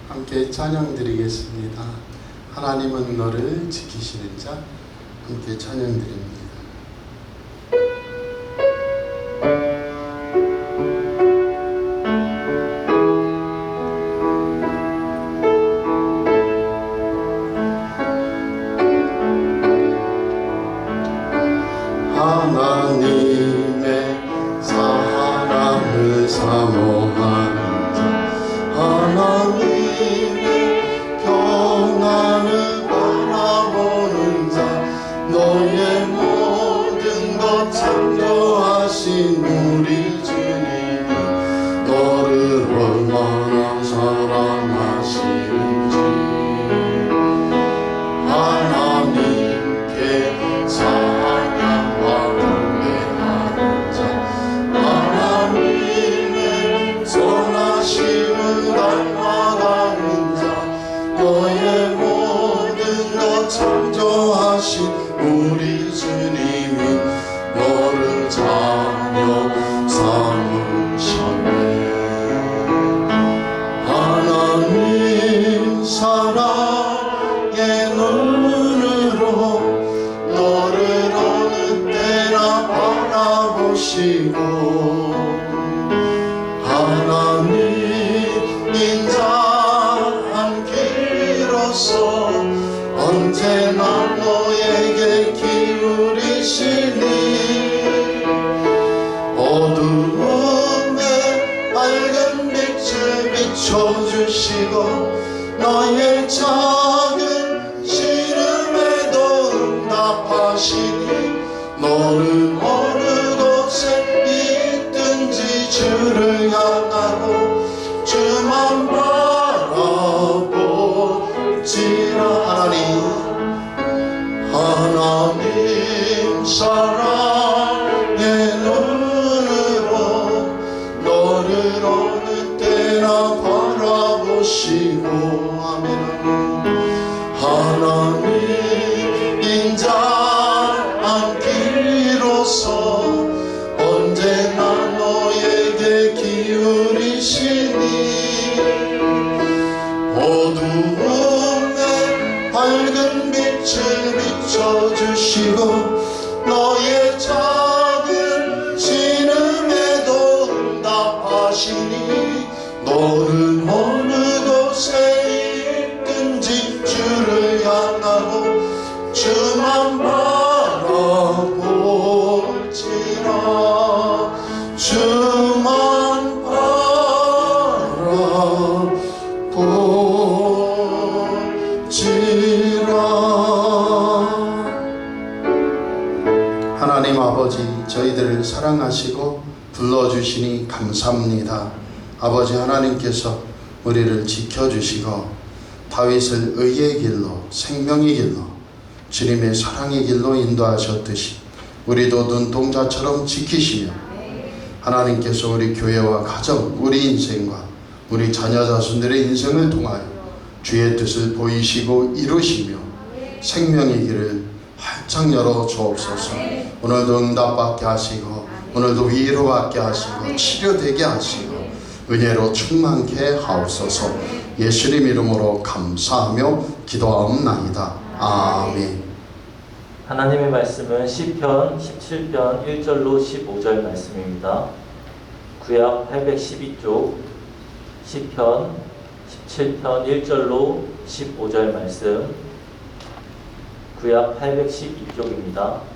함께 찬양 드리겠습니다. 하나님은 너를 지키시는 자. 함께 찬양 드립니다. 하나님의 사랑을 사모하는 자, 하나님의 평안을 바라보는 자, 너의 모든 것 창조하신 우리 주님은 너를 얼마나 사랑하시는지 하나님께 사랑과 경배하는 자, 하나님의 선하심을 닮아가는 자, 너의 모든 것 창조하신 우리 주님은 너를 자녀 삼으셨네. 하나님 사랑의 눈으로 너를 어느 때나 바라보시고 하나님 인자한 길로서 언제나 너에게 기울이시니 어두움에 밝은 빛을 비춰주시고 너의 작은 시름에도 응답하시니 너는 어느 곳에 있든지 주를 향하고 주만 바라볼지라. 하나님 사랑의 눈으로 너를 어느 때나 바라보시고 아멘. 하나님 인자한 길로서 언제나 너에게 기울이시니 어두움에 밝은 빛을 비춰주시고 너의 작은 신음에도 응답하시니 너는 어느 곳에 있든지 주를 향하고 주만 바라볼지라. 주만 바라볼지라. 하나님 아버지, 저희들을 사랑하시고 불러주시니 감사합니다. 아버지 하나님께서 우리를 지켜주시고 다윗을 의의 길로 생명의 길로 주님의 사랑의 길로 인도하셨듯이 우리도 눈동자처럼 지키시며 하나님께서 우리 교회와 가정, 우리 인생과 우리 자녀 자손들의 인생을 통하여 주의 뜻을 보이시고 이루시며 생명의 길을 활짝 열어 주옵소서. 오늘도 응답받게 하시고 오늘도 위로받게 하시고 치료되게 하시고 은혜로 충만케 하옵소서. 예수님 이름으로 감사하며 기도하옵나이다. 아멘. 하나님의 말씀은 시편 17편 1절로 15절 말씀입니다. 구약 812쪽 시편 17편 1절로 15절 말씀, 구약 812쪽입니다.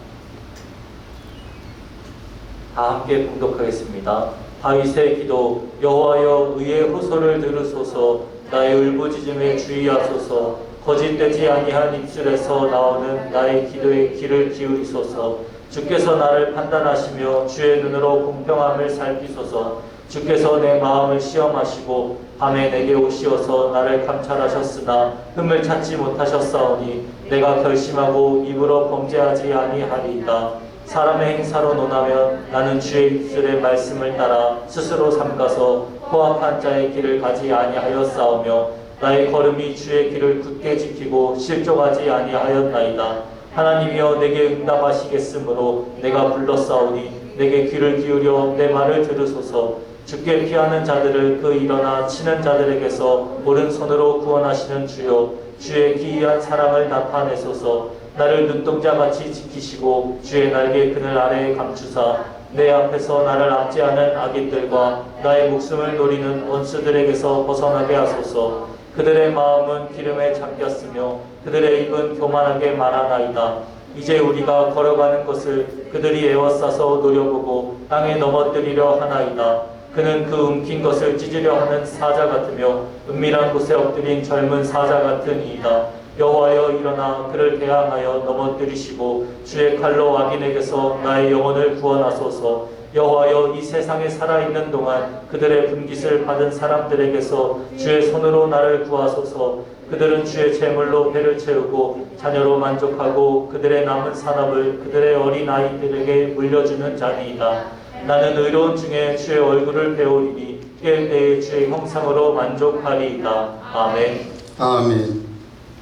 다 함께 봉독하겠습니다. 다윗의 기도. 여호와여, 의의 호소를 들으소서. 나의 울부짖음에 주의하소서. 거짓되지 아니한 입술에서 나오는 나의 기도에 귀를 기울이소서. 주께서 나를 판단하시며 주의 눈으로 공평함을 살피소서. 주께서 내 마음을 시험하시고 밤에 내게 오시어서 나를 감찰하셨으나 흠을 찾지 못하셨사오니 내가 결심하고 입으로 범죄하지 아니하리이다. 사람의 행사로 논하면 나는 주의 입술의 말씀을 따라 스스로 삼가서 포악한 자의 길을 가지 아니하였사오며 나의 걸음이 주의 길을 굳게 지키고 실족하지 아니하였나이다. 하나님이여, 내게 응답하시겠으므로 내가 불렀사오니 내게 귀를 기울여 내 말을 들으소서. 주께 피하는 자들을 그 일어나 치는 자들에게서 오른손으로 구원하시는 주여, 주의 기이한 사랑을 나타내소서. 나를 눈동자같이 지키시고 주의 날개 그늘 아래에 감추사 내 앞에서 나를 압제하는 악인들과 나의 목숨을 노리는 원수들에게서 벗어나게 하소서. 그들의 마음은 기름에 잠겼으며 그들의 입은 교만하게 말하나이다. 이제 우리가 걸어가는 것을 그들이 에워싸서 노려보고 땅에 넘어뜨리려 하나이다. 그는 그 움킨 것을 찢으려 하는 사자 같으며 은밀한 곳에 엎드린 젊은 사자 같은 이이다. 여호와여, 일어나 그를 대항하여 넘어뜨리시고 주의 칼로 악인에게서 나의 영혼을 구원하소서. 여호와여, 이 세상에 살아있는 동안 그들의 분깃을 받은 사람들에게서 주의 손으로 나를 구하소서. 그들은 주의 제물로 배를 채우고 자녀로 만족하고 그들의 남은 산업을 그들의 어린 아이들에게 물려주는 자니이다. 나는 의로운 중에 주의 얼굴을 배우리니 깰 때에 주의 형상으로 만족하리이다. 아멘. 아멘.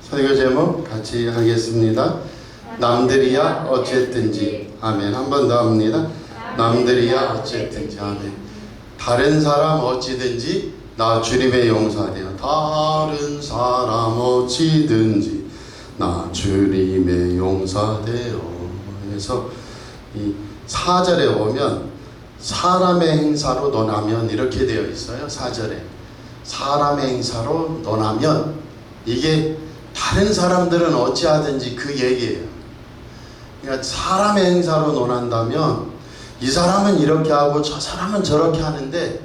설교 제목 같이 하겠습니다. 남들이야 어쨌든지. 아멘. 한 번 더 합니다. 남들이야 어쨌든지. 아멘. 다른 사람 어찌든지 나 주님의 용사되어. 다른 사람 어찌든지 나 주님의 용사되어. 그래서 이 4절에 보면 사람의 행사로 논하면 이렇게 되어 있어요. 4절에 사람의 행사로 논하면, 이게 다른 사람들은 어찌하든지 그 얘기예요. 그러니까 사람의 행사로 논한다면 이 사람은 이렇게 하고 저 사람은 저렇게 하는데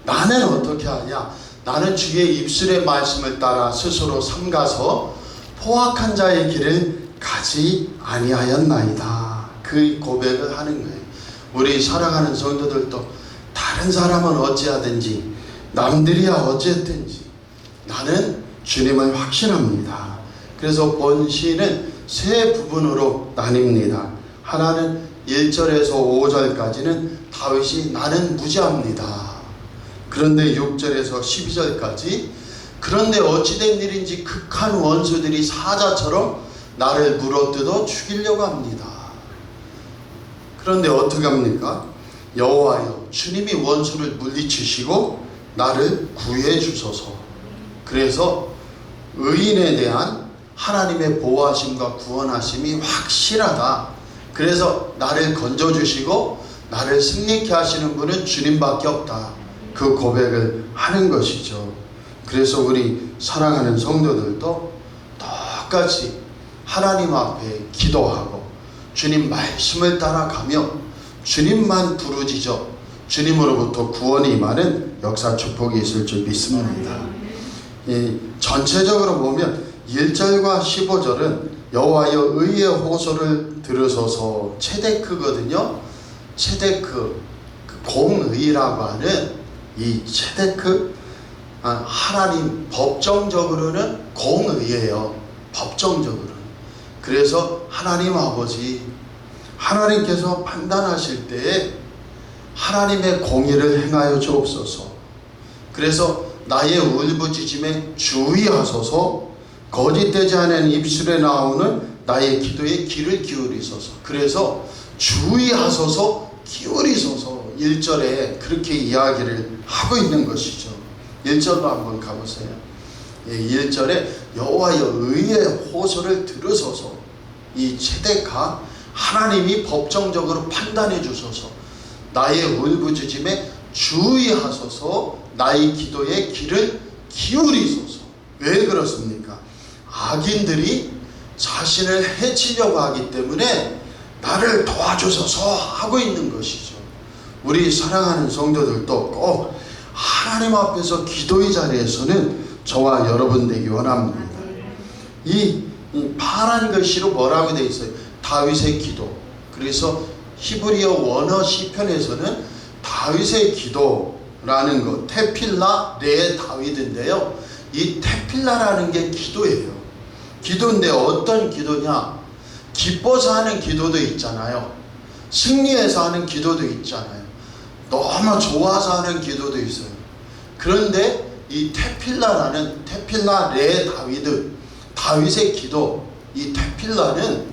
나는 어떻게 하냐? 나는 주의 입술의 말씀을 따라 스스로 삼가서 포악한 자의 길을 가지 아니하였나이다. 그 고백을 하는 거예요. 우리 사랑하는 성도들도 다른 사람은 어찌하든지 남들이야 어쨌든지 나는 주님을 확신합니다. 그래서 본시는 세 부분으로 나뉩니다. 하나는 1절에서 5절까지는 다윗이 나는 무지합니다. 그런데 6절에서 12절까지 그런데 어찌된 일인지 극한 원수들이 사자처럼 나를 물어뜯어 죽이려고 합니다. 그런데 어떻게 합니까? 여호와여, 주님이 원수를 물리치시고 나를 구해 주소서. 그래서 의인에 대한 하나님의 보호하심과 구원하심이 확실하다. 그래서 나를 건져주시고 나를 승리케 하시는 분은 주님밖에 없다. 그 고백을 하는 것이죠. 그래서 우리 사랑하는 성도들도 똑같이 하나님 앞에 기도하고 주님 말씀을 따라가며 주님만 부르짖어 주님으로부터 구원이 임하는 역사 축복이 있을 줄 믿습니다. 전체적으로 보면 1절과 15절은 여호와여 의의 호소를 들으소서. 체데크거든요. 체데크, 공의라고 하는 이 체데크, 하나님 법정적으로는 공의예요. 법정적으로는. 그래서 하나님 아버지, 하나님께서 판단하실 때에 하나님의 공의를 행하여 주옵소서. 그래서 나의 울부짖음에 주의하소서. 거짓되지 않은 입술에 나오는 나의 기도에 귀를 기울이소서. 그래서 주의하소서, 기울이소서. 1절에 그렇게 이야기를 하고 있는 것이죠. 1절로 한번 가보세요. 1절에 여호와여 의의 호소를 들으소서. 이 체데카, 하나님이 법정적으로 판단해 주소서. 나의 울부짖음에 주의하소서. 나의 기도에 귀를 기울이소서. 왜 그렇습니까? 악인들이 자신을 해치려고 하기 때문에 나를 도와주소서 하고 있는 것이죠. 우리 사랑하는 성도들도 꼭 하나님 앞에서 기도의 자리에서는 저와 여러분 되기 원합니다. 이 파란 글씨로 뭐라고 되어 있어요? 다윗의 기도. 그래서 히브리어 원어 시편에서는 다윗의 기도라는 것, 테필라 레 다윗인데요. 이 테필라라는 게 기도예요. 기도인데 어떤 기도냐? 기뻐서 하는 기도도 있잖아요. 승리해서 하는 기도도 있잖아요. 너무 좋아서 하는 기도도 있어요. 그런데 이 테필라라는, 테필라 레 다윗은 다윗의 기도, 이 테필라는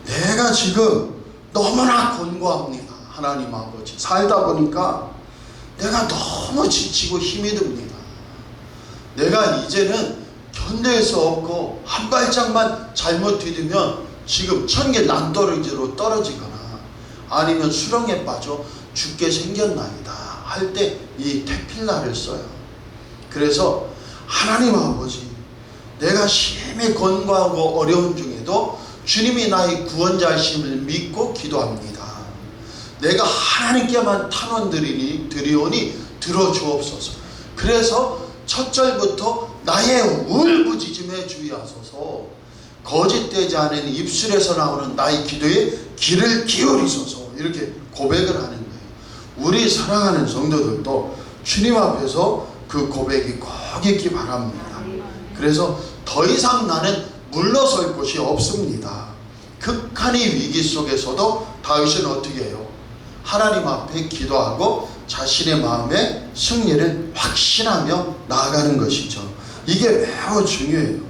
내가 지금 너무나 곤고합니다. 하나님 아버지, 살다 보니까 내가 너무 지치고 힘이 듭니다. 내가 이제는 견딜 수 없고 한 발짝만 잘못 디디면 지금 천개 난떨어지로 떨어지거나 아니면 수렁에 빠져 죽게 생겼나이다 할 때 이 테필라를 써요. 그래서 하나님 아버지, 내가 심히 권고하고 어려운 중에도 주님이 나의 구원자이심을 믿고 기도합니다. 내가 하나님께만 탄원 드리오니 들어주옵소서. 그래서 첫 절부터 나의 울부짖음에 주의하소서. 거짓되지 않은 입술에서 나오는 나의 기도에 귀를 기울이소서. 이렇게 고백을 하는 거예요. 우리 사랑하는 성도들도 주님 앞에서 그 고백이 꼭 있기 바랍니다. 그래서 더 이상 나는 물러설 곳이 없습니다. 극한의 위기 속에서도 다윗은 어떻게 해요? 하나님 앞에 기도하고 자신의 마음의 승리를 확신하며 나아가는 것이죠. 이게 매우 중요해요.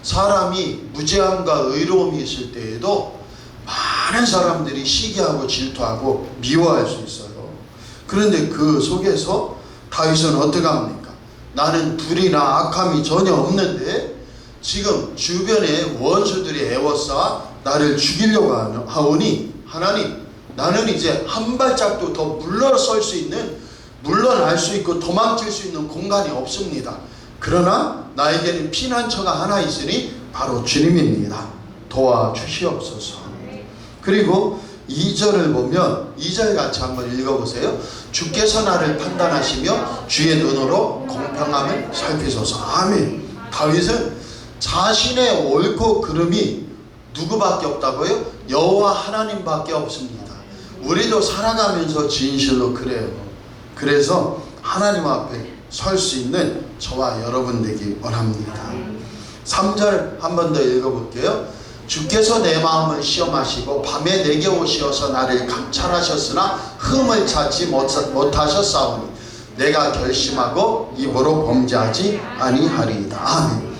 사람이 무죄함과 의로움이 있을 때에도 많은 사람들이 시기하고 질투하고 미워할 수 있어요. 그런데 그 속에서 다윗은 어떻게 합니까? 나는 불의나 악함이 전혀 없는데 지금 주변에 원수들이 애워싸 나를 죽이려고 하오니 하나님, 나는 이제 한 발짝도 더 물러설 수 있는, 물러날 수 있고 도망칠 수 있는 공간이 없습니다. 그러나 나에게는 피난처가 하나 있으니 바로 주님입니다. 도와주시옵소서. 그리고 2절을 보면 2절 같이 한번 읽어보세요. 주께서 나를 판단하시며 주의 눈으로 공평함을 살피소서. 아멘. 다윗은 자신의 옳고 그름이 누구밖에 없다고요? 여호와 하나님밖에 없습니다. 우리도 살아가면서 진실로 그래요. 그래서 하나님 앞에 설 수 있는 저와 여러분 되기 원합니다. 3절 한 번 더 읽어볼게요. 주께서 내 마음을 시험하시고 밤에 내게 오시어서 나를 감찰하셨으나 흠을 찾지 못하셨사오니 내가 결심하고 입으로 범죄하지 아니하리이다. 아멘.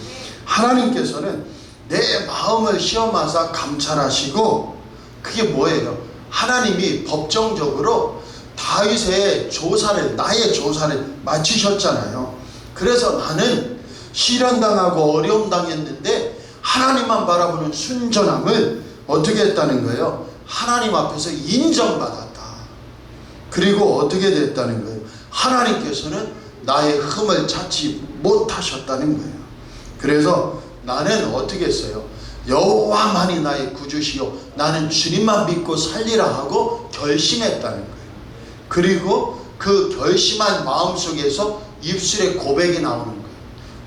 하나님께서는 내 마음을 시험하사 감찰하시고, 그게 뭐예요? 하나님이 법정적으로 다윗의 조사를, 나의 조사를 마치셨잖아요. 그래서 나는 시련당하고 어려움 당했는데 하나님만 바라보는 순전함을 어떻게 했다는 거예요? 하나님 앞에서 인정받았다. 그리고 어떻게 됐다는 거예요? 하나님께서는 나의 흠을 찾지 못하셨다는 거예요. 그래서 나는 어떻게 했어요? 여호와만이 나의 구주시요 나는 주님만 믿고 살리라 하고 결심했다는 거예요. 그리고 그 결심한 마음속에서 입술의 고백이 나오는 거예요.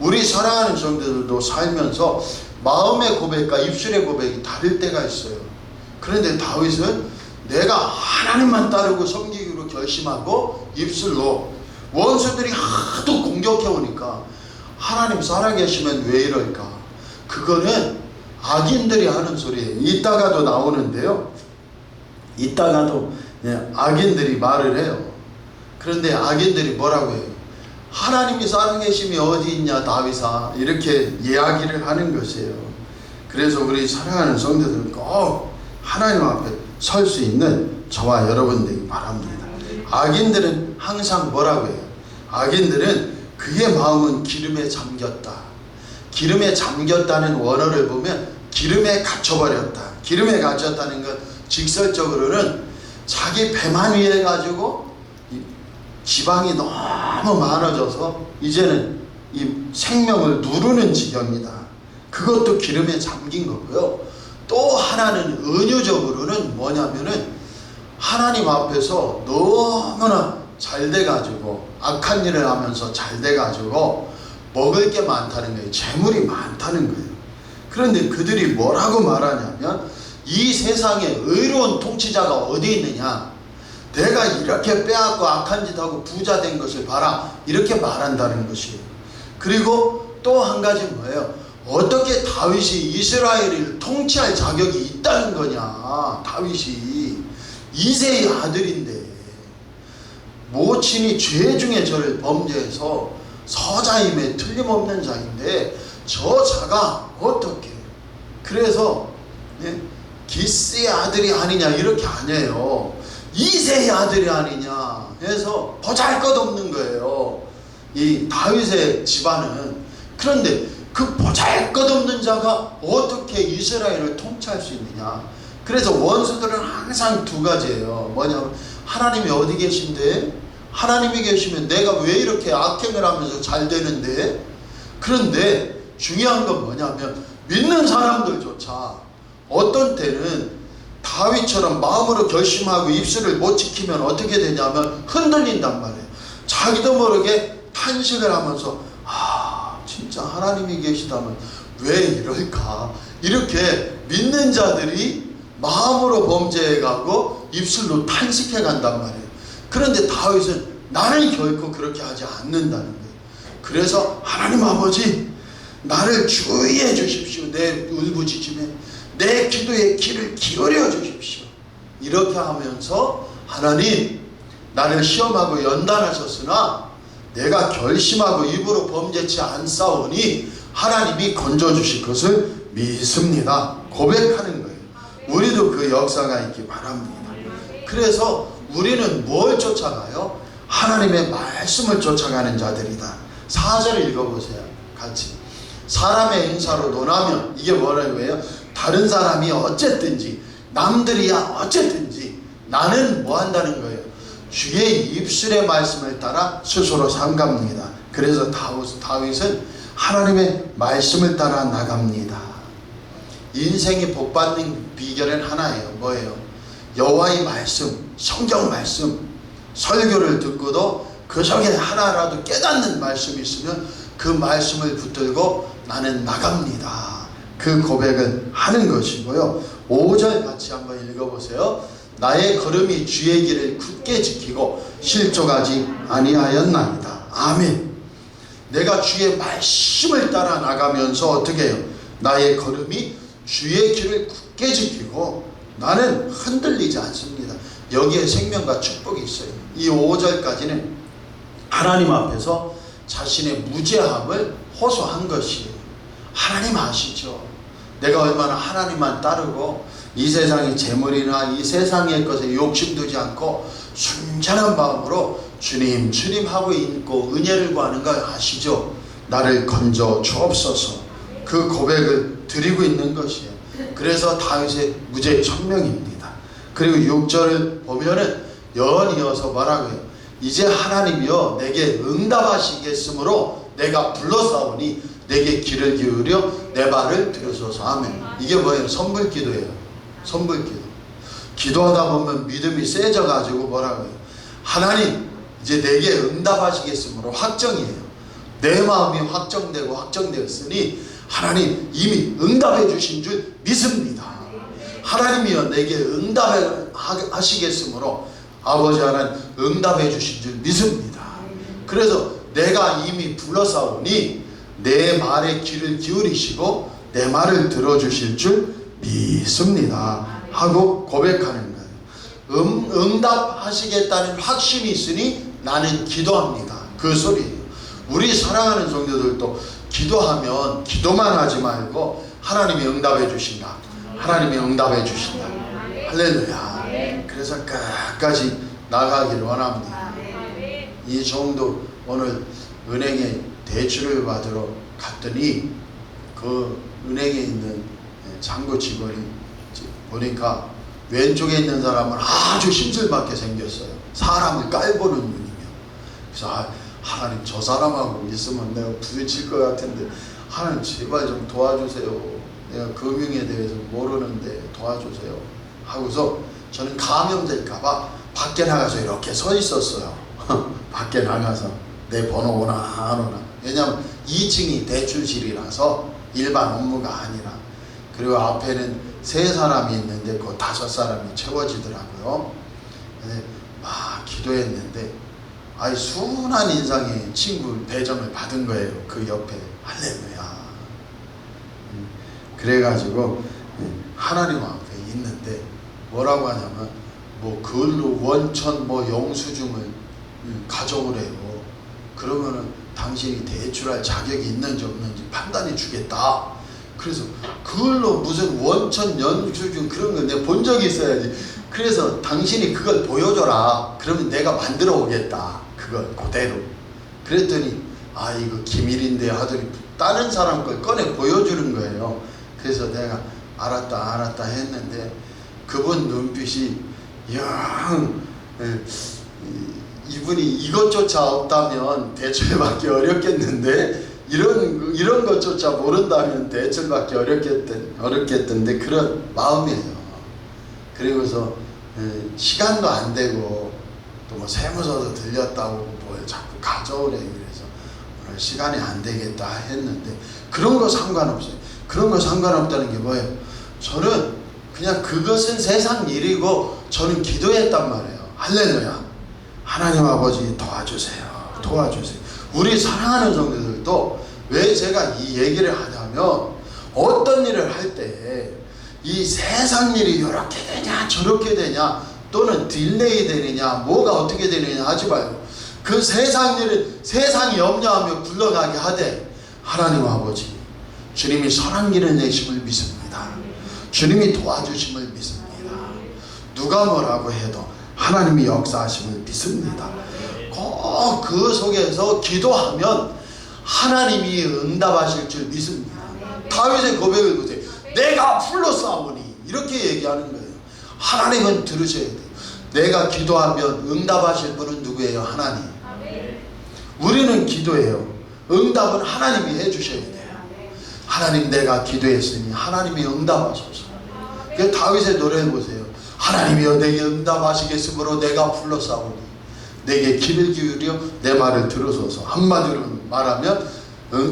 우리 사랑하는 성도들도 살면서 마음의 고백과 입술의 고백이 다를 때가 있어요. 그런데 다윗은 내가 하나님만 따르고 섬기기로 결심하고 입술로, 원수들이 하도 공격해 오니까 하나님 살아계시면 왜 이럴까? 그거는 악인들이 하는 소리예요. 이따가도 나오는데요. 이따가도 악인들이 말을 해요. 그런데 악인들이 뭐라고 해요? 하나님이 살아계심이 어디 있냐 다윗아, 이렇게 이야기를 하는 것이에요. 그래서 우리 사랑하는 성도들은 꼭 하나님 앞에 설 수 있는 저와 여러분 되기 바랍니다. 악인들은 항상 뭐라고 해요? 악인들은 그의 마음은 기름에 잠겼다. 기름에 잠겼다는 원어를 보면 기름에 갇혀버렸다. 기름에 갇혔다는 건 직설적으로는 자기 배만 위해 가지고 지방이 너무 많아져서 이제는 이 생명을 누르는 지경이다. 그것도 기름에 잠긴 거고요. 또 하나는 은유적으로는 뭐냐면은 하나님 앞에서 너무나 잘 돼가지고 악한 일을 하면서 잘 돼가지고 먹을 게 많다는 거예요. 재물이 많다는 거예요. 그런데 그들이 뭐라고 말하냐면 이 세상에 의로운 통치자가 어디 있느냐, 내가 이렇게 빼앗고 악한 짓하고 부자 된 것을 봐라, 이렇게 말한다는 것이에요. 그리고 또 한 가지 뭐예요? 어떻게 다윗이 이스라엘을 통치할 자격이 있다는 거냐. 다윗이 이새의 아들인데, 모친이 죄 중에 저를 범죄해서 서자임에 틀림없는 자인데 저 자가 어떻게, 그래서 기스의 아들이 아니냐 이렇게 아니에요. 이새의 아들이 아니냐. 해서 보잘것없는 거예요. 이 다윗의 집안은. 그런데 그 보잘것없는 자가 어떻게 이스라엘을 통치할 수 있느냐. 그래서 원수들은 항상 두 가지예요. 뭐냐면 하나님이 어디 계신데? 하나님이 계시면 내가 왜 이렇게 악행을 하면서 잘 되는데? 그런데 중요한 건 뭐냐면 믿는 사람들조차 어떤 때는 다윗처럼 마음으로 결심하고 입술을 못 지키면 어떻게 되냐면 흔들린단 말이에요. 자기도 모르게 탄식을 하면서 진짜 하나님이 계시다면 왜 이럴까? 이렇게 믿는 자들이 마음으로 범죄해가고 입술로 탄식해 간단 말이에요. 그런데 다윗은 나는 결코 그렇게 하지 않는다는 거예요. 그래서 하나님 아버지, 나를 주의해 주십시오. 내 울부짖음에 내 기도에 귀를 기울여 주십시오. 이렇게 하면서 하나님, 나를 시험하고 연단하셨으나 내가 결심하고 입으로 범죄치 않사오니 하나님이 건져주실 것을 믿습니다. 고백하는 거예요. 우리도 그 역사가 있기 바랍니다. 그래서 우리는 뭘 쫓아가요? 하나님의 말씀을 쫓아가는 자들이다. 4절 읽어보세요. 같이. 사람의 행사로 논하면 이게 뭐라고 해요? 다른 사람이 어쨌든지 남들이야 어쨌든지 나는 뭐 한다는 거예요? 주의 입술의 말씀을 따라 스스로 삼갑니다. 그래서 다윗은 하나님의 말씀을 따라 나갑니다. 인생이 복받는 비결은 하나예요. 뭐예요? 여호와의 말씀, 성경 말씀, 설교를 듣고도 그 속에 하나라도 깨닫는 말씀이 있으면 그 말씀을 붙들고 나는 나갑니다. 그 고백을 하는 것이고요. 5절 같이 한번 읽어보세요. 나의 걸음이 주의 길을 굳게 지키고 실족하지 아니하였나이다. 아멘. 내가 주의 말씀을 따라 나가면서 어떻게 해요? 나의 걸음이 주의 길을 굳게 지키고 나는 흔들리지 않습니다. 여기에 생명과 축복이 있어요. 이 5절까지는 하나님 앞에서 자신의 무죄함을 호소한 것이에요. 하나님 아시죠? 내가 얼마나 하나님만 따르고 이 세상의 재물이나 이 세상의 것에 욕심두지 않고 순전한 마음으로 주님 주님 하고 있고 은혜를 구하는 걸 아시죠? 나를 건져 주옵소서. 그 고백을 드리고 있는 것이에요. 그래서 다윗의 무죄 천명입니다. 그리고 6절을 보면은 연이어서 뭐라고 해요? 이제 하나님이여 내게 응답하시겠으므로 내가 불러싸우니 내게 귀를 기울여 내 말을 들으소서. 아멘. 이게 뭐예요? 선불기도예요. 선불기도. 기도하다 보면 믿음이 세져가지고 뭐라고 해요? 하나님 이제 내게 응답하시겠으므로 확정이에요. 내 마음이 확정되고 확정되었으니 하나님 이미 응답해 주신 줄 믿습니다. 하나님이여 내게 응답하시겠으므로 아버지 하나님 응답해 주신 줄 믿습니다. 그래서 내가 이미 불러싸우니 내 말에 귀를 기울이시고 내 말을 들어주실 줄 믿습니다 하고 고백하는 거예요. 응답하시겠다는 확신이 있으니 나는 기도합니다. 그 소리예요. 우리 사랑하는 성도들도 기도하면 기도만 하지 말고 하나님이 응답해 주신다. 하나님이 응답해 주신다. 할렐루야. 그래서 끝까지 나가기를 원합니다. 이 정도 오늘 은행에 대출을 받으러 갔더니 그 은행에 있는 창구 직원이 보니까 왼쪽에 있는 사람은 아주 심술맞게 생겼어요. 사람을 깔보는 눈이며. 그래서 하나님 저 사람하고 있으면 내가 부딪힐 것 같은데 하나님 제발 좀 도와주세요. 내가 금융에 대해서 모르는데 도와주세요 하고서 저는 감염될까봐 밖에 나가서 이렇게 서 있었어요. 밖에 나가서 내 번호 오나 안 오나. 왜냐하면 2층이 대출실이라서 일반 업무가 아니라. 그리고 앞에는 3사람이 있는데 그 5사람이 채워지더라고요. 근데 막 기도했는데 순한 인상의 친구 배정을 받은 거예요. 그 옆에. 할렐루야. 그래가지고 하나님 앞에 있는데 뭐라고 하냐면 뭐 그걸로 원천 뭐 영수증을 가져오래요. 그러면은 당신이 대출할 자격이 있는지 없는지 판단해 주겠다. 그래서 그걸로 무슨 원천 영수증 그런 걸 내가 본 적이 있어야지. 그래서 당신이 그걸 보여줘라. 그러면 내가 만들어 오겠다. 그걸 그대로. 그랬더니 아 이거 기밀인데 하더니 다른 사람 걸 꺼내 보여주는 거예요. 그래서 내가 알았다 했는데 그분 눈빛이 영 이분이 이것조차 없다면 대출받기 어렵겠는데 이런 것조차 모른다면 대출받기 어렵겠던데 그런 마음이에요. 그리고서 시간도 안 되고 또 뭐 세무서도 들렸다고 뭐 자꾸 가져오래. 그래서 오늘 시간이 안 되겠다 했는데 그런 거 상관없어요. 그런 거 상관없다는 게 뭐예요? 저는 그냥 그것은 세상 일이고 저는 기도했단 말이에요. 할렐루야. 하나님 아버지 도와주세요. 우리 사랑하는 성도들도 왜 제가 이 얘기를 하냐면 어떤 일을 할 때 이 세상 일이 이렇게 되냐 저렇게 되냐 또는 딜레이 되느냐 뭐가 어떻게 되느냐 하지 말고 그 세상 일을 세상이 염려하며 굴러가게 하되 하나님 아버지 주님이 선한 길을 내심을 믿습니다. 주님이 도와주심을 믿습니다. 누가 뭐라고 해도 하나님이 역사하심을 믿습니다. 꼭 그 속에서 기도하면 하나님이 응답하실 줄 믿습니다. 다윗의 고백을 보세요. 내가 불렀사오니 이렇게 얘기하는 거예요. 하나님은 들으셔야 돼요. 내가 기도하면 응답하실 분은 누구예요? 하나님. 우리는 기도해요. 응답은 하나님이 해주셔야 돼요. 하나님 내가 기도했으니 하나님이 응답하소서. 그 다윗의 노래 보세요. 하나님이여 내게 응답하시겠으므로 내가 불렀사오니 내게 귀를 기울여 내 말을 들으소서. 한마디로 말하면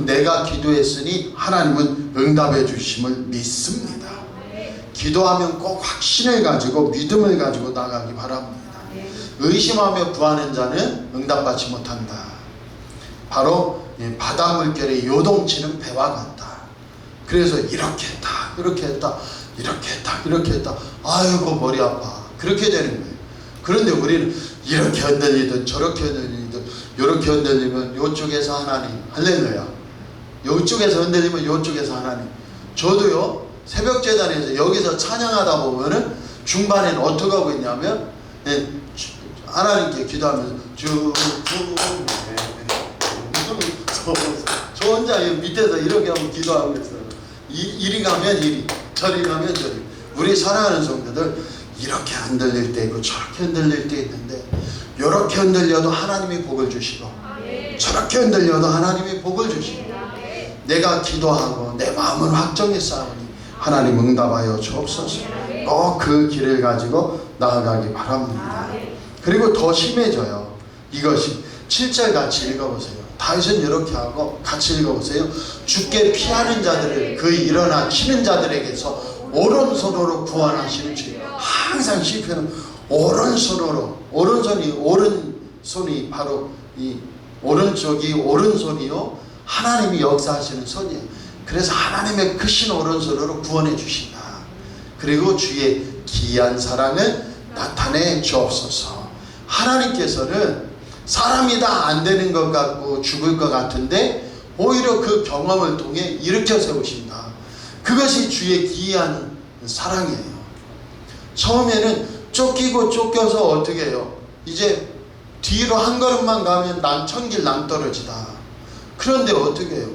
내가 기도했으니 하나님은 응답해 주심을 믿습니다. 기도하면 꼭 확신을 가지고 믿음을 가지고 나가기 바랍니다. 의심하며 구하는 자는 응답받지 못한다. 바로 바닷물결에 요동치는 배와 같다. 그래서 이렇게 했다. 아이고 머리 아파. 그렇게 되는 거예요. 그런데 우리는 이렇게 흔들리든 저렇게 흔들리든 이렇게 흔들리면 이쪽에서 하나님. 할렐루야. 이쪽에서 흔들리면 이쪽에서 하나님. 저도요 새벽재단에서 여기서 찬양하다 보면은 중반에는 어떻게 하고 있냐면 하나님께 기도하면서 저 혼자 밑에서 이렇게 하면 기도하고 있어요. 이리 가면 이리 저리 가면 저리. 우리 사랑하는 성도들 이렇게 흔들릴 때 있고 저렇게 흔들릴 때 있는데 이렇게 흔들려도 하나님이 복을 주시고 저렇게 흔들려도 하나님이 복을 주시고 내가 기도하고 내 마음을 확정했사오니 하나님 응답하여 주옵소서. 꼭 그 길을 가지고 나아가기 바랍니다. 그리고 더 심해져요. 이것이 7절 같이 읽어보세요. 다윗은 이렇게 하고 같이 읽어보세요. 주께 피하는 자들을 그 일어나 치는 자들에게서 오른손으로 구원하시는 주. 항상 시편은 오른손이 바로 이 오른쪽이 오른손이요 하나님이 역사하시는 손이에요. 그래서 하나님의 크신 오른손으로 구원해 주신다. 그리고 주의 기이한 사랑을 나타내 주옵소서. 하나님께서는 사람이 다 안 되는 것 같고 죽을 것 같은데 오히려 그 경험을 통해 일으켜 세우신다. 그것이 주의 기이한 사랑이에요. 처음에는 쫓기고 쫓겨서 어떻게 해요? 이제 뒤로 한 걸음만 가면 난 천길 낭떠러지다. 그런데 어떻게 해요?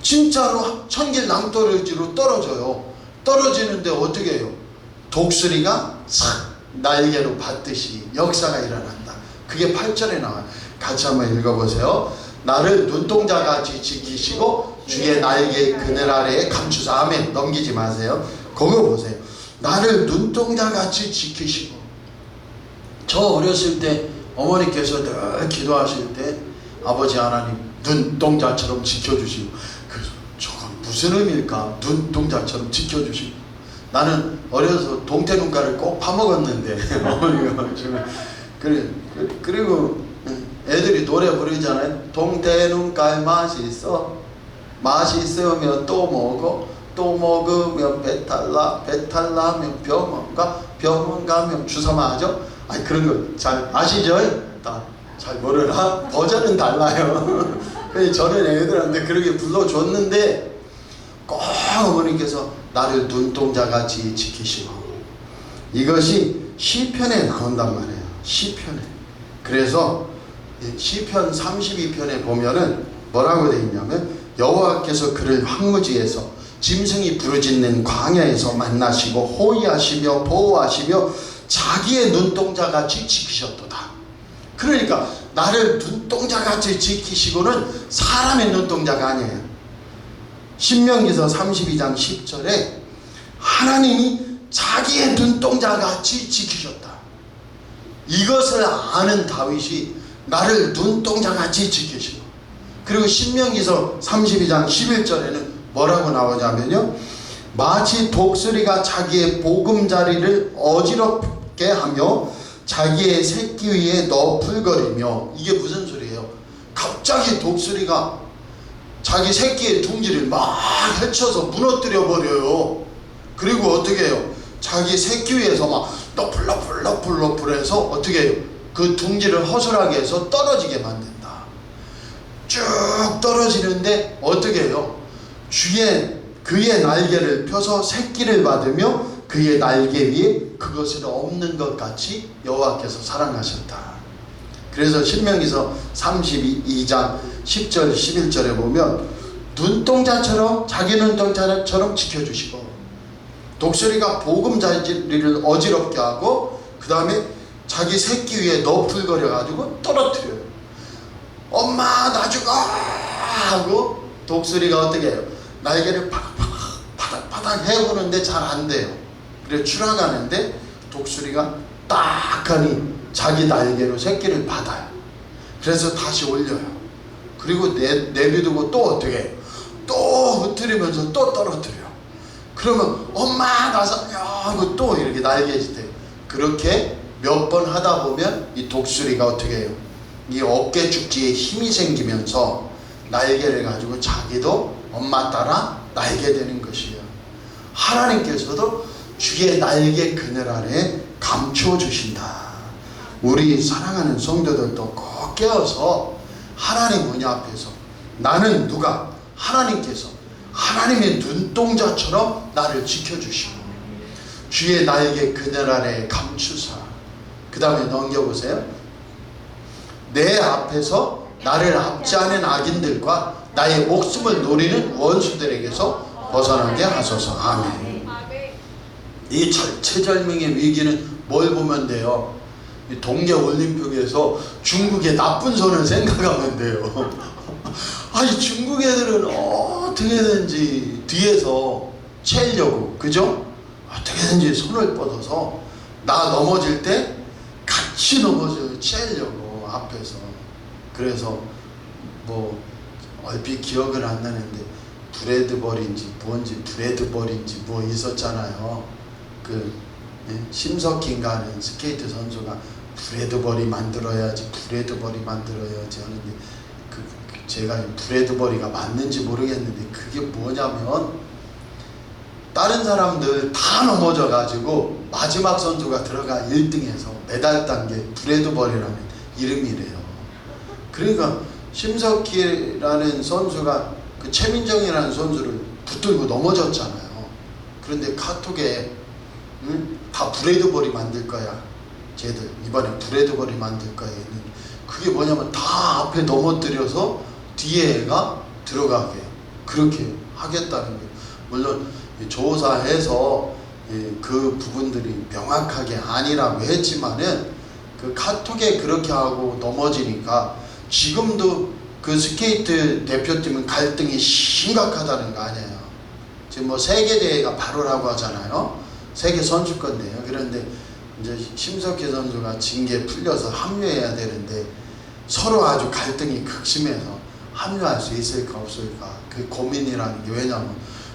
진짜로 천길 낭떠러지로 떨어져요. 떨어지는데 어떻게 해요? 독수리가 싹 날개로 받듯이 역사가 일어난다. 그게 8절에 나와요. 같이 한번 읽어보세요. 나를 눈동자같이 지키시고 주의 날개 그늘 아래에 감추사. 아멘. 넘기지 마세요. 거기 보세요. 나를 눈동자같이 지키시고. 저 어렸을 때 어머니께서 늘 기도하실 때 아버지 하나님 눈동자처럼 지켜주시고. 그래서 저건 무슨 의미일까? 눈동자처럼 지켜주시고. 나는 어려서 동태눈가를 꼭 파먹었는데 어머니가 주면 그리고 애들이 노래 부르잖아요. 동태눈깔 맛있어. 맛있으면 또 먹어. 또 먹으면 배탈 나면 병원 가. 병원 가면 주사 맞아. 아니 그런 거 잘 아시죠? 다 잘 모르나? 버전은 달라요. 저는 애들한테 그렇게 불러줬는데 꼭 어머니께서 나를 눈동자같이 지키시고. 이것이 시편에 나온단 말이에요. 시편에. 그래서 시편 32편에 보면은 뭐라고 되어 있냐면 여호와께서 그를 황무지에서 짐승이 부르짖는 광야에서 만나시고 호위하시며 보호하시며 자기의 눈동자같이 지키셨도다. 그러니까 나를 눈동자같이 지키시고는 사람의 눈동자가 아니에요. 신명기서 32장 10절에 하나님이 자기의 눈동자같이 지키셨다. 이것을 아는 다윗이 나를 눈동자같이 지키시고, 그리고 신명기서 32장 11절에는 뭐라고 나오냐면요, 마치 독수리가 자기의 보금자리를 어지럽게 하며 자기의 새끼 위에 너풀거리며. 이게 무슨 소리예요? 갑자기 독수리가 자기 새끼의 둥지를 막 헤쳐서 무너뜨려 버려요. 그리고 어떻게 해요? 자기 새끼 위에서 막 너풀너풀너풀너풀해서 어떻게 해요? 그 둥지를 허술하게 해서 떨어지게 만든다. 쭉 떨어지는데 어떻게 해요? 그의 날개를 펴서 새끼를 받으며 그의 날개 위에 그것을 없는 것 같이 여호와께서 사랑하셨다. 그래서 신명기서 32장 10절 11절에 보면 눈동자처럼, 자기 눈동자처럼 지켜주시고, 독수리가 보금자리를 어지럽게 하고 그 다음에 자기 새끼 위에 너풀거려 가지고 떨어뜨려요. 엄마 나 죽어 하고 독수리가 어떻게 해요? 날개를 바닥바닥 해보는데 잘 안 돼요. 그래 추락하는데 독수리가 딱 하니 자기 날개로 새끼를 받아요. 그래서 다시 올려요. 그리고 내비두고 또 어떻게 해요? 또 흐트리면서 또 떨어뜨려요. 그러면 엄마 나 살려 하고 또 이렇게 날개짓해요. 그렇게 몇 번 하다 보면 이 독수리가 어떻게 해요? 이 어깨 축지에 힘이 생기면서 날개를 가지고 자기도 엄마 따라 날게 되는 것이에요. 하나님께서도 주의 날개 그늘 아래 감추어 주신다. 우리 사랑하는 성도들도 꼭 깨어서 하나님 은혜 앞에서 나는 누가? 하나님께서 하나님의 눈동자처럼 나를 지켜주시고 주의 날개 그늘 아래 감추사. 그 다음에 넘겨보세요. 내 앞에서 나를 압제하는 악인들과 나의 목숨을 노리는 원수들에게서 벗어나게 하소서. 아멘. 이 절체절명의 위기는 뭘 보면 돼요? 동계올림픽에서 중국의 나쁜 손을 생각하면 돼요. 아니 중국 애들은 어떻게든지 뒤에서 채려고, 그죠? 어떻게든지 손을 뻗어서 나 넘어질 때 같이 넘어져 채려고 앞에서. 그래서 뭐 얼핏 기억은 안 나는데 브래드벌인지 뭔지 브래드벌인지 뭐 있었잖아요. 그 심석희인가 하는 스케이트 선수가 브래드벌이 만들어야지 하는데 제가 브래드벌이가 맞는지 모르겠는데 그게 뭐냐면 다른 사람들 다 넘어져 가지고 마지막 선수가 들어가 1등해서 메달 딴 게 브래드벌이라는 이름이래요. 그러니까 심석희라는 선수가 그 최민정이라는 선수를 붙들고 넘어졌잖아요. 그런데 카톡에 다 브래드벌이 만들 거야. 쟤들 이번에 브래드벌이 만들 거야. 그게 뭐냐면 다 앞에 넘어뜨려서 뒤에 애가 들어가게 그렇게 하겠다는 거예요. 물론 조사해서 그 부분들이 명확하게 아니라고 했지만은 그 카톡에 그렇게 하고 넘어지니까 지금도 그 스케이트 대표팀은 갈등이 심각하다는 거 아니에요. 지금 뭐 세계대회가 8월라고 하잖아요. 세계 선수권대회요. 그런데 이제 심석희 선수가 징계 풀려서 합류해야 되는데 서로 아주 갈등이 극심해서 합류할 수 있을까 없을까 그 고민이라는 게, 왜냐면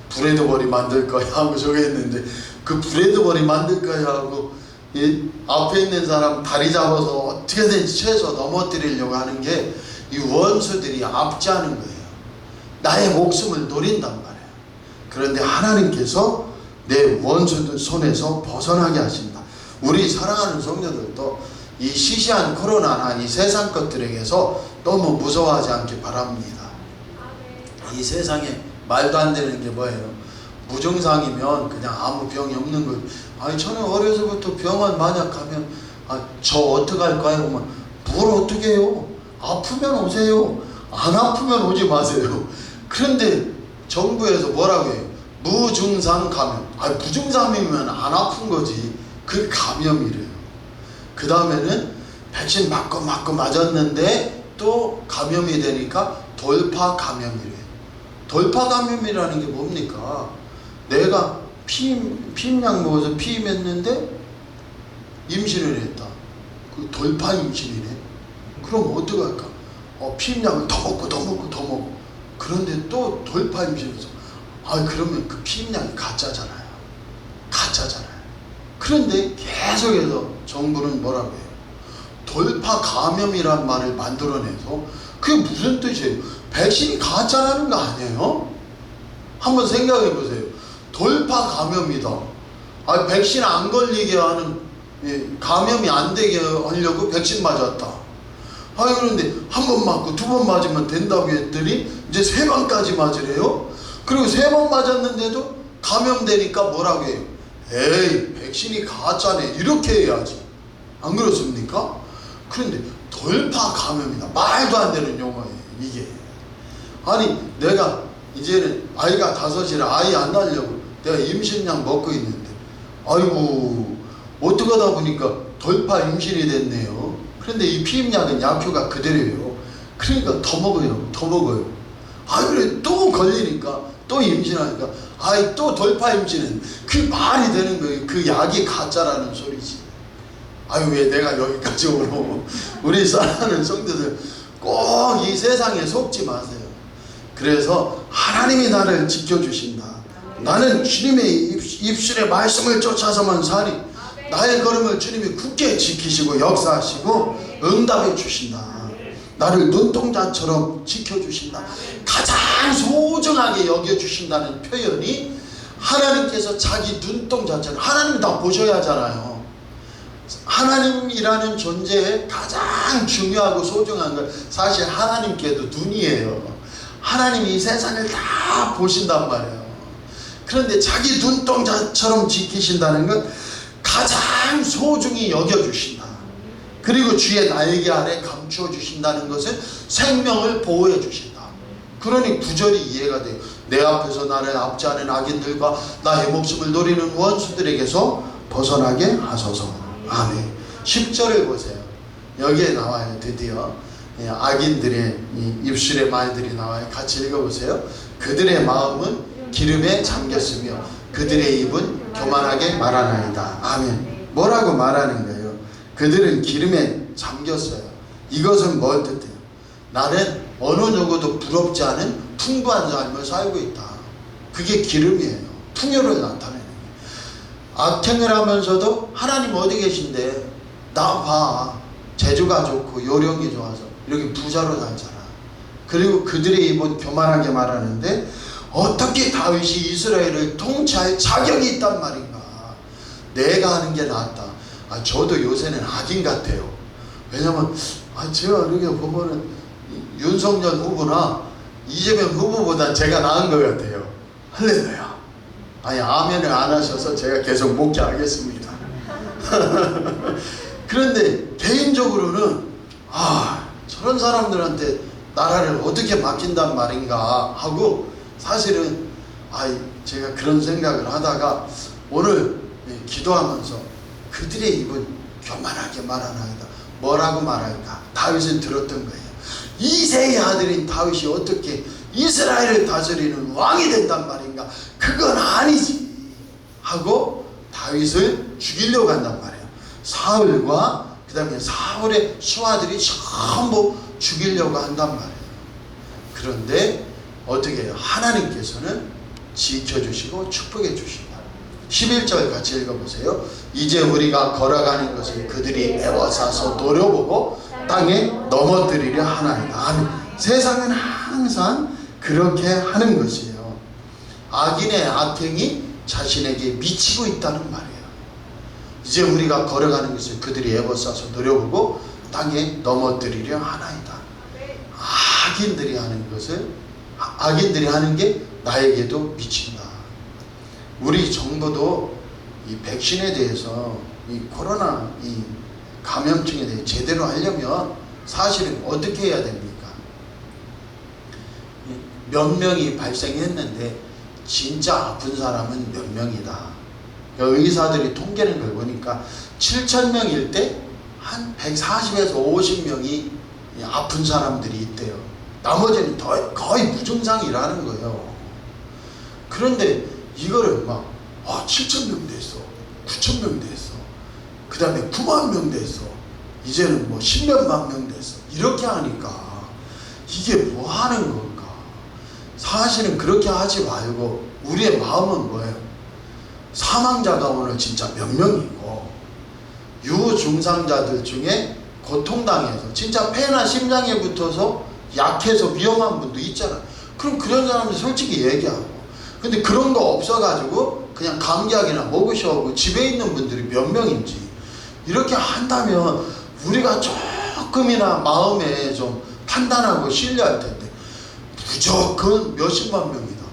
브래드벌이 만들 거야 하고 저기 했는데 그 브래드벌이 만들 거야 하고 이 앞에 있는 사람 다리 잡아서 어떻게든지 최소 넘어뜨리려고 하는 게 이 원수들이 압제하는 거예요. 나의 목숨을 노린단 말이에요. 그런데 하나님께서 내 원수들 손에서 벗어나게 하신다. 우리 사랑하는 성도들도 이 시시한 코로나나 이 세상 것들에게서 너무 무서워하지 않기 바랍니다. 이 세상에 말도 안 되는 게 뭐예요? 무증상이면 그냥 아무 병이 없는 거예요. 아니 저는 어려서부터 병원 만약 가면 저 어떡할까요? 하면 뭘 어떻게 해요? 아프면 오세요. 안 아프면 오지 마세요. 그런데 정부에서 뭐라고 해요? 무증상 감염. 무증상이면 안 아픈 거지. 그 감염이래요. 그 다음에는 백신 맞고 맞았는데 또 감염이 되니까 돌파 감염이래요. 돌파 감염이라는 게 뭡니까? 내가 피임약 먹어서 피임했는데 임신을 했다. 그 돌파 임신이네. 그럼 어떡할까? 피임약을 더 먹고 그런데 또 돌파 임신해서 그러면 그 피임약이 가짜잖아요. 그런데 계속해서 정부는 뭐라고 해요? 돌파 감염이란 말을 만들어내서 그게 무슨 뜻이에요? 백신이 가짜라는 거 아니에요? 한번 생각해 보세요. 돌파 감염이다. 백신 안 걸리게 하는, 감염이 안 되게 하려고 백신 맞았다. 그런데 한 번 맞고 두 번 맞으면 된다고 했더니 이제 3번까지 맞으래요. 그리고 3번 맞았는데도 감염되니까 뭐라고 해요? 에이, 백신이 가짜네. 이렇게 해야지. 안 그렇습니까? 그런데 돌파 감염이다. 말도 안 되는 용어예요, 이게. 내가 이제는 아이가 5이라 아이 안 낳으려고 내가 임신약 먹고 있는데, 아이고, 어떡하다 보니까 돌파 임신이 됐네요. 그런데 이 피임약은 약효가 그대로예요. 그러니까 더 먹어요. 그래, 또 걸리니까, 또 임신하니까, 또 돌파 임신은 그 말이 되는 거예요. 그 약이 가짜라는 소리지. 왜 내가 여기까지 오노? 우리 사랑하는 성도들 꼭 이 세상에 속지 마세요. 그래서 하나님이 나를 지켜주신다. 나는 주님의 입술의 말씀을 쫓아서만 사니 나의 걸음을 주님이 굳게 지키시고 역사하시고 응답해 주신다. 나를 눈동자처럼 지켜주신다. 가장 소중하게 여겨주신다는 표현이 하나님께서 자기 눈동자처럼, 하나님 다 보셔야 하잖아요. 하나님이라는 존재에 가장 중요하고 소중한 건 사실 하나님께도 눈이에요. 하나님이 이 세상을 다 보신단 말이에요. 그런데 자기 눈동자처럼 지키신다는 건 가장 소중히 여겨주신다. 그리고 주의 날개 아래 감추어 주신다는 것은 생명을 보호해 주신다. 그러니 구절이 이해가 돼요. 내 앞에서 나를 압제하는 악인들과 나의 목숨을 노리는 원수들에게서 벗어나게 하소서. 아멘. 10절을 보세요. 여기에 나와요. 드디어 악인들의 입술의 말들이 나와요. 같이 읽어보세요. 그들의 마음은 기름에 잠겼으며 그들의 입은 교만하게 말하나이다. 아멘. 뭐라고 말하는 거예요? 그들은 기름에 잠겼어요. 이것은 뭘 뜻해요? 나는 어느 누구도 부럽지 않은 풍부한 삶을 살고 있다. 그게 기름이에요. 풍요를 나타내는 거예요. 악행을 하면서도 하나님 어디 계신데? 나 봐. 재주가 좋고 요령이 좋아서 이렇게 부자로 살잖아. 그리고 그들의 입은 교만하게 말하는데 어떻게 다윗이 이스라엘을 통치할 자격이 있단 말인가? 내가 하는 게 낫다. 저도 요새는 악인 같아요. 왜냐면 제가 이렇게 보면은 윤석열 후보나 이재명 후보보다 제가 나은 것 같아요. 할렐루야. 아멘을 안 하셔서 제가 계속 목회하겠습니다. 그런데 개인적으로는 저런 사람들한테 나라를 어떻게 맡긴단 말인가 하고 사실은 제가 그런 생각을 하다가 오늘 기도하면서 그들의 입은 교만하게 말하나이다. 뭐라고 말할까? 다윗은 들었던 거예요. 이새의 아들인 다윗이 어떻게 이스라엘을 다스리는 왕이 된단 말인가? 그건 아니지 하고 다윗을 죽이려고 한단 말이에요. 사울과 그 다음에 사울의 수하들이 전부 죽이려고 한단 말이에요. 그런데 어떻게 해요? 하나님께서는 지켜주시고 축복해 주신다. 11절 같이 읽어보세요. 이제 우리가 걸어가는 것을 그들이 애워싸서 노려보고 땅에 넘어뜨리려 하나이다. 아멘. 세상은 항상 그렇게 하는 것이에요. 악인의 악행이 자신에게 미치고 있다는 말이에요. 이제 우리가 걸어가는 것을 그들이 애워싸서 노려보고 땅에 넘어뜨리려 하나이다. 악인들이 하는 것을, 악인들이 하는 게 나에게도 미친다. 우리 정부도 이 백신에 대해서 이 코로나 이 감염증에 대해 제대로 하려면 사실은 어떻게 해야 됩니까? 몇 명이 발생했는데 진짜 아픈 사람은 몇 명이다. 의사들이 통계는 걸 보니까 7,000명일 때 한 140에서 50명이 아픈 사람들이 있대요. 나머지는 거의 무증상이라는 거예요. 그런데 이거를 막 7,000명 됐어, 9,000명 됐어, 그 다음에 9만 명 됐어, 이제는 뭐 10몇만 명 됐어, 이렇게 하니까 이게 뭐 하는 건가? 사실은 그렇게 하지 말고 우리의 마음은 뭐예요? 사망자가 오늘 진짜 몇 명이고 유증상자들 중에 고통당해서 진짜 폐나 심장에 붙어서 약해서 위험한 분도 있잖아요. 그럼 그런 사람들 솔직히 얘기하고, 근데 그런 거 없어가지고 그냥 감기약이나 먹으셔고 집에 있는 분들이 몇 명인지 이렇게 한다면 우리가 조금이나 마음에 좀 판단하고 신뢰할 텐데 무조건 몇십만 명이다.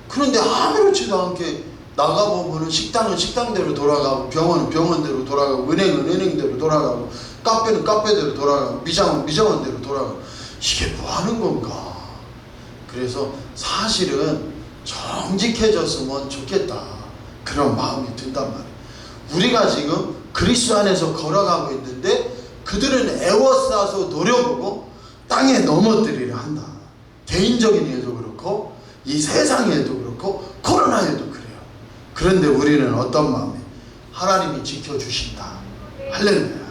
그런데 아무렇지도 않게 나가보면 식당은 식당대로 돌아가고, 병원은 병원대로 돌아가고, 은행은 은행대로 돌아가고, 카페는 카페대로 돌아가고, 미장은 미장원대로 돌아가고, 이게 뭐 하는 건가? 그래서 사실은 정직해졌으면 좋겠다, 그런 마음이 든단 말이에요. 우리가 지금 그리스도 안에서 걸어가고 있는데 그들은 애워싸서 노려보고 땅에 넘어뜨리려 한다. 개인적인 일도 그렇고 이 세상에도 그렇고 코로나에도 그래요. 그런데 우리는 어떤 마음에 하나님이 지켜주신다. 할렐루야.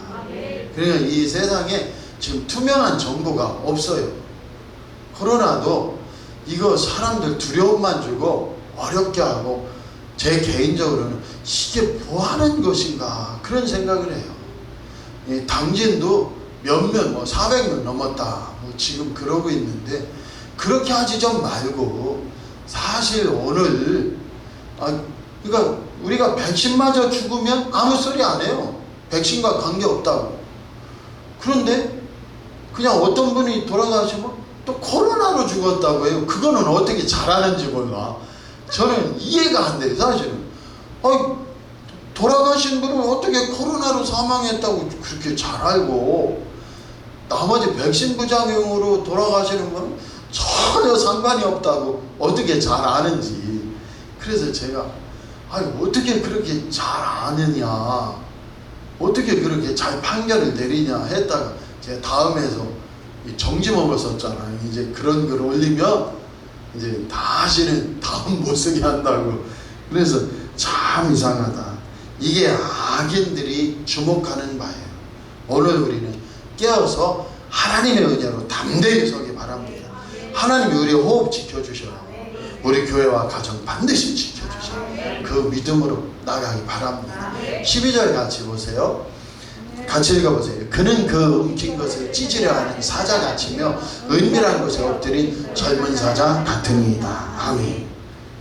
그러니까 이 세상에 지금 투명한 정보가 없어요. 코로나도 이거 사람들 두려움만 주고 어렵게 하고, 제 개인적으로는 이게 뭐 하는 것인가 그런 생각을 해요. 이 당진도 몇몇 400명 넘었다 뭐 지금 그러고 있는데, 그렇게 하지 좀 말고 사실 오늘 그러니까 우리가 백신 맞아 죽으면 아무 소리 안 해요. 백신과 관계없다고. 그런데 그냥 어떤 분이 돌아가시면 또 코로나로 죽었다고 해요. 그거는 어떻게 잘하는지 몰라. 저는 이해가 안 돼요, 사실은. 돌아가신 분은 어떻게 코로나로 사망했다고 그렇게 잘 알고, 나머지 백신 부작용으로 돌아가시는 분은 전혀 상관이 없다고 어떻게 잘 아는지. 그래서 제가 어떻게 그렇게 잘 아느냐, 어떻게 그렇게 잘 판결을 내리냐 했다가 제가 다음에서 정지 먹었었잖아요. 이제 그런 걸 올리면 이제 다시는 다음 못 쓰게 한다고. 그래서 참 이상하다. 이게 악인들이 주목하는 바예요. 오늘 우리는 깨어서 하나님의 은혜로 담대히 서기 바랍니다. 하나님이 우리의 호흡 지켜주셔요. 우리 교회와 가정 반드시 지켜주셔요. 그 믿음으로 나가기 바랍니다. 12절 같이 보세요. 같이 읽어보세요. 그는 그 움킨 것을 찢으려 하는 사자같이며 은밀한 곳에 엎드린 젊은 사자 같으니이다. 아멘.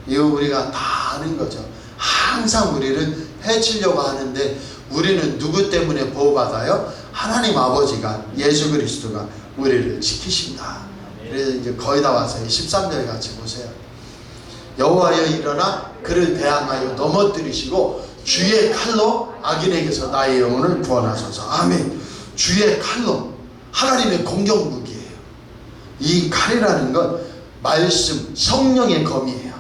이거 우리가 다 아는 거죠. 항상 우리를 해치려고 하는데 우리는 누구 때문에 보호받아요? 하나님 아버지가, 예수 그리스도가 우리를 지키신다. 그래서 이제 거의 다 와서 13절 같이 보세요. 여호와여 일어나 그를 대항하여 넘어뜨리시고 주의 칼로 악인에게서 나의 영혼을 구원하소서. 아멘. 주의 칼로, 하나님의 공격무기예요. 이 칼이라는 건 말씀, 성령의 검이에요.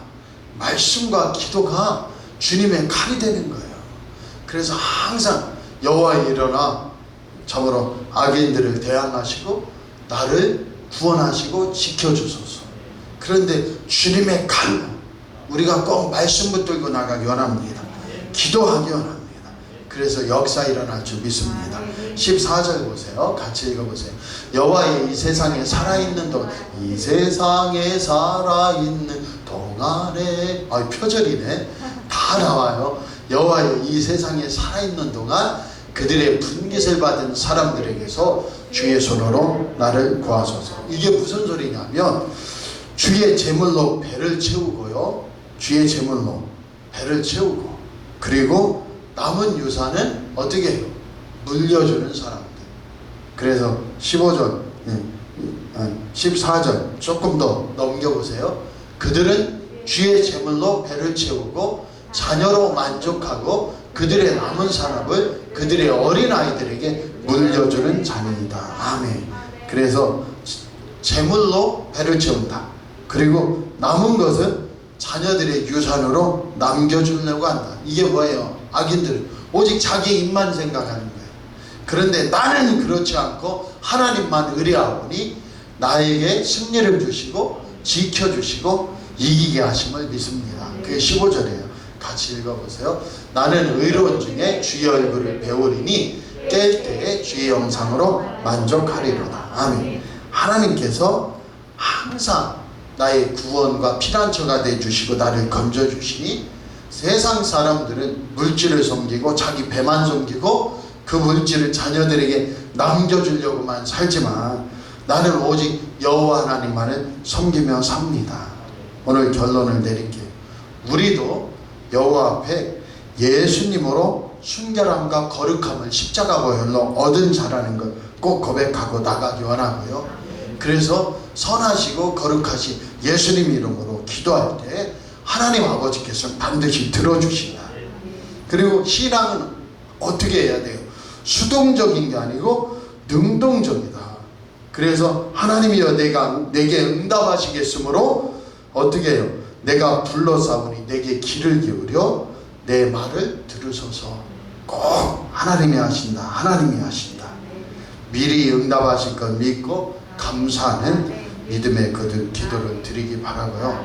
말씀과 기도가 주님의 칼이 되는 거예요. 그래서 항상 여호와여 일어나 참으로 악인들을 대항하시고 나를 구원하시고 지켜주소서. 그런데 주님의 칼로 우리가 꼭 말씀 붙들고 나가기 원합니다. 기도하기 원합니다. 그래서 역사 일어날 줄 믿습니다. 14절 보세요. 같이 읽어보세요. 여호와의 이 세상에 살아있는 동안, 이 세상에 살아있는 동안에, 표절이네. 다 나와요. 여호와의 이 세상에 살아있는 동안 그들의 분깃을 받은 사람들에게서 주의 손으로 나를 구하소서. 이게 무슨 소리냐면 주의 제물로 배를 채우고요, 주의 제물로 배를 채우고, 그리고 남은 유산은 어떻게 해요? 물려주는 사람들. 그래서 15절 14절 조금 더 넘겨보세요. 그들은 주의 제물로 배를 채우고 자녀로 만족하고 그들의 남은 산업을 그들의 어린아이들에게 물려주는 자녀이다. 아멘. 그래서 재물로 배를 채운다. 그리고 남은 것은 자녀들의 유산으로 남겨주려고 한다. 이게 뭐예요? 악인들은 오직 자기 입만 생각하는 거예요. 그런데 나는 그렇지 않고 하나님만 의뢰하오니 나에게 승리를 주시고 지켜주시고 이기게 하심을 믿습니다. 그게 15절이에요. 같이 읽어보세요. 나는 의로운 중에 주의 얼굴을 배우리니 깰 때에 주의 영상으로 만족하리로다. 아멘. 하나님께서 항상 나의 구원과 피난처가 되어주시고 나를 건져주시니 세상 사람들은 물질을 섬기고 자기 배만 섬기고 그 물질을 자녀들에게 남겨주려고만 살지만 나는 오직 여호와 하나님만을 섬기며 삽니다. 오늘 결론을 내릴게요. 우리도 여호와 앞에 예수님으로 순결함과 거룩함을 십자가 보혈로 얻은 자라는 걸 꼭 고백하고 나가기 원하고요. 그래서 선하시고 거룩하신 예수님 이름으로 기도할 때 하나님 아버지께서 반드시 들어주신다. 그리고 신앙은 어떻게 해야 돼요? 수동적인 게 아니고 능동적이다. 그래서 하나님이여 내게 응답하시겠으므로 어떻게 해요? 내가 불러싸우니 내게 귀를 기울여 내 말을 들으소서. 꼭 하나님이 하신다. 하나님이 하신다. 미리 응답하실 걸 믿고 감사하는 믿음의 기도를 드리기 바라고요.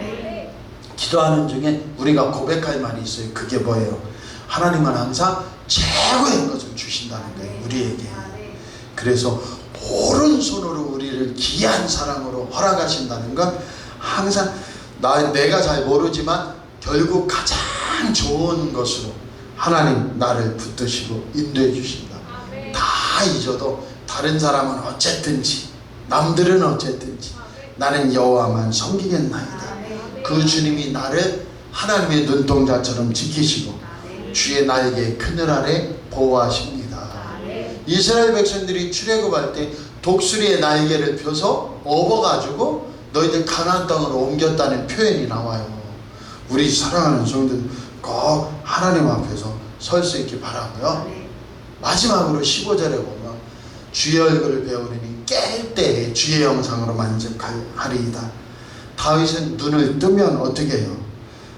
기도하는 중에 우리가 고백할 말이 있어요. 그게 뭐예요? 하나님은 항상 최고의 것을 주신다는 거예요. 우리에게. 그래서 오른손으로 우리를 귀한 사랑으로 허락하신다는 건 항상 내가 잘 모르지만 결국 가장 좋은 것으로 하나님 나를 붙드시고 인도해 주신다. 다 잊어도 다른 사람은 어쨌든지 남들은 어쨌든지 나는 여호와만 섬기겠나이다. 그 주님이 나를 하나님의 눈동자처럼 지키시고 주의 날개 그늘 아래 보호하십니다. 이스라엘 백성들이 출애굽할 때 독수리의 날개를 펴서 업어가지고 너희들 가나안 땅으로 옮겼다는 표현이 나와요. 우리 사랑하는 성도들 꼭 하나님 앞에서 설 수 있기 바라고요. 마지막으로 15절에 보면 주의 얼굴을 배우리니 깰 때에 주의 영상으로 만족하리이다. 다윗은 눈을 뜨면 어떻게 해요?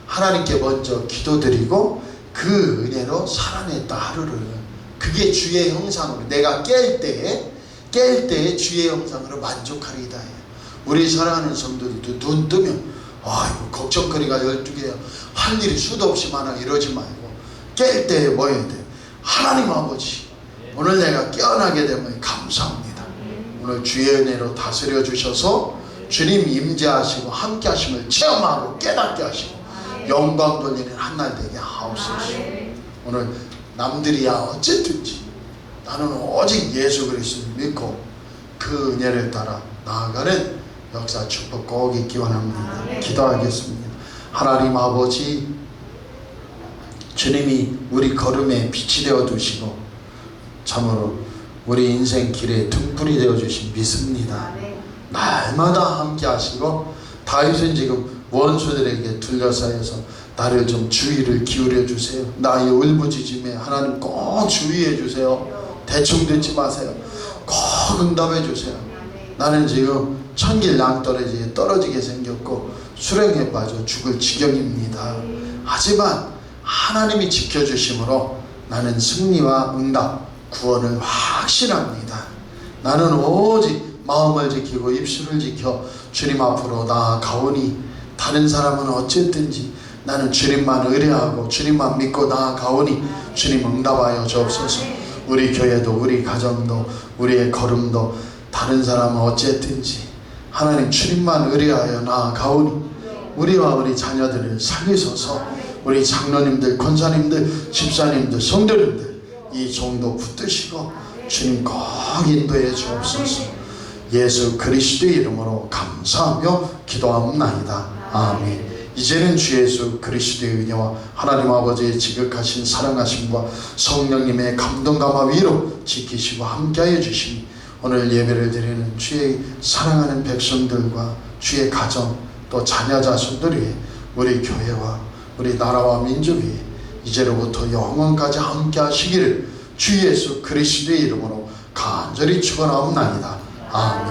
하나님께 먼저 기도드리고 그 은혜로 살아냈다. 하루를. 그게 주의 형상으로 내가 깰 때에 주의 형상으로 만족하리이다. 우리 사랑하는 성도들도 눈 뜨면 아이고 걱정거리가 12개야 할 일이 수도 없이 많아 이러지 말고 깰 때에 뭐 해야 돼? 하나님 아버지 오늘 내가 깨어나게 되면 감사합니다. 오늘 주의 은혜로 다스려 주셔서 주님 임재하시고 함께 하심을 체험하고 깨닫게 하시고 영광 돌리는 한날 되게 하옵소서. 오늘 남들이야 어쨌든지 나는 오직 예수 그리스도를 믿고 그 은혜를 따라 나아가는 역사 축복 꼭 있기 원합니다. 기도하겠습니다. 하나님 아버지 주님이 우리 걸음에 빛이 되어 주시고 참으로 우리 인생 길에 등불이 되어 주신 믿습니다. 날마다 함께 하시고 다윗은 지금 원수들에게 둘러싸여서 나를 좀 주의를 기울여 주세요. 나의 울부짖음에 하나님 꼭 주의해 주세요. 대충 듣지 마세요. 꼭 응답해 주세요. 나는 지금 천길 낭떠러지에 떨어지게 생겼고 수렁에 빠져 죽을 지경입니다. 하지만 하나님이 지켜주심으로 나는 승리와 응답, 구원을 확신합니다. 나는 오직 마음을 지키고 입술을 지켜 주님 앞으로 나아가오니 다른 사람은 어쨌든지 나는 주님만 의뢰하고 주님만 믿고 나아가오니 주님 응답하여 주옵소서. 우리 교회도 우리 가정도 우리의 걸음도 다른 사람은 어쨌든지 하나님 주님만 의뢰하여 나아가오니 우리와 우리 자녀들을 살리소서. 우리 장로님들, 권사님들, 집사님들, 성도님들 이 종도 붙드시고 주님 꼭 인도해 주옵소서. 예수 그리스도의 이름으로 감사하며 기도하옵나이다. 아멘. 이제는 주 예수 그리스도의 은혜와 하나님 아버지의 지극하신 사랑하심과 성령님의 감동감화 위로 지키시고 함께하여 주시니 오늘 예배를 드리는 주의 사랑하는 백성들과 주의 가정 또 자녀 자손들 위해 우리 교회와 우리 나라와 민족이 이제로부터 영원까지 함께 하시기를 주 예수 그리스도의 이름으로 간절히 축원하옵나이다. 아멘.